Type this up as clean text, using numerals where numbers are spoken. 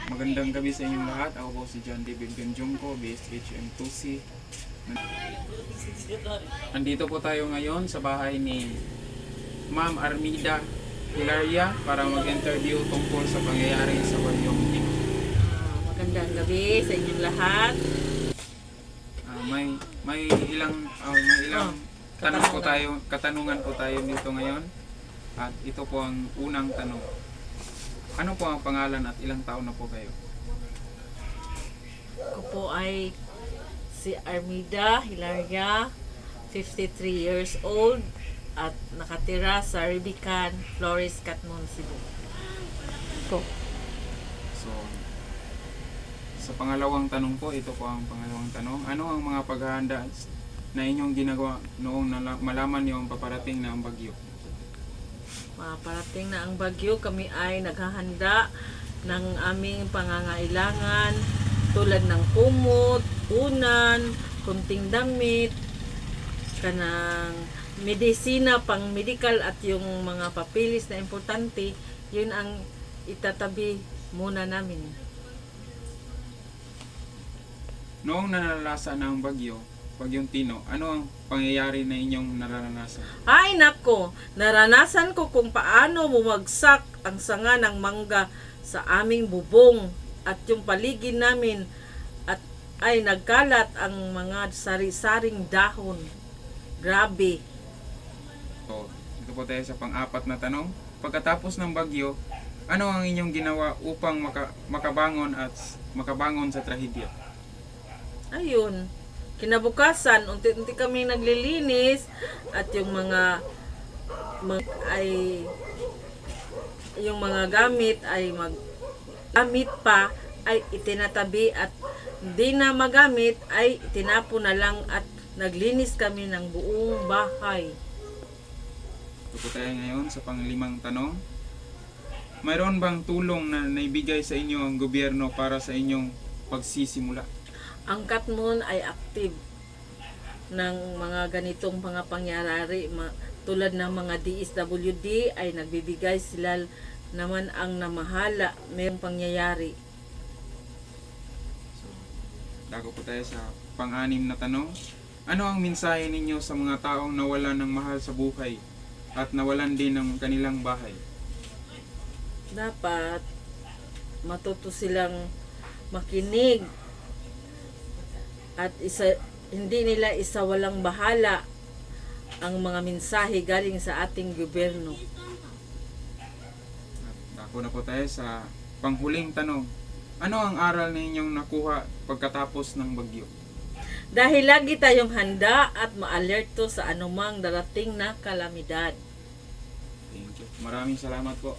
Magandang gabi sa inyong lahat. Ako po si John David Ganjungko, BSHM2C. Andito po tayo ngayon sa bahay ni Ma'am Armida Hilaria para mag-interview tungkol sa pangyayari sa Bagyong Tino. Magandang gabi sa inyong lahat. May ilang katanungan po tayo dito ngayon. At ito po ang unang tanong. Ano po ang pangalan at ilang taon na po kayo? Ako po ay si Armida Hilaria, 53 years old at nakatira sa Ribican, Flores, Catmon, Cebu. Ko. So, sa pangalawang tanong po, ito po ang pangalawang tanong. Ano ang mga paghahanda na inyong ginagawa noong malaman niyo ang paparating na ang bagyo? Parating na ang bagyo, kami ay naghahanda ng aming pangangailangan tulad ng kumot, unan, kunting damit, kanang medisina, pang medical at yung mga papilis na importante, yun ang itatabi muna namin. Noong naranasan ng Bagyong Tino, ano ang pangyayari na inyong naranasan? Ay nako, naranasan ko kung paano bumagsak ang sanga ng mangga sa aming bubong at yung paligid namin at ay nagkalat ang mga sari-saring dahon. Grabe. So, ito po tayo sa pang-apat na tanong. Pagkatapos ng bagyo, ano ang inyong ginawa upang makabangon sa trahedya? Ayun. Kinabukasan, unti-unti kami naglilinis at yung mga gamit ay gamit pa ay itinatabi at hindi na magamit ay itinapo na lang at naglinis kami ng buong bahay. Ito po tayo ngayon sa pang-limang tanong. Mayroon bang tulong na naibigay sa inyo ang gobyerno para sa inyong pagsisimula? Ang Catmon ay active ng mga ganitong mga pangyayari tulad ng mga DSWD ay nagbibigay sila naman ang namahala mayroong pangyayari. So, dago po tayo sa pang-anim na tanong. Ano ang mensahe ninyo sa mga taong nawalan ng mahal sa buhay at nawalan din ng kanilang bahay? Dapat matuto silang makinig at hindi nila isawalang bahala ang mga mensahe galing sa ating gobyerno. Dako na po tayo sa panghuling tanong. Ano ang aral na inyong nakuha pagkatapos ng bagyo? Dahil lagi tayong handa at ma-alerto sa anumang darating na kalamidad. Thank you. Maraming salamat po.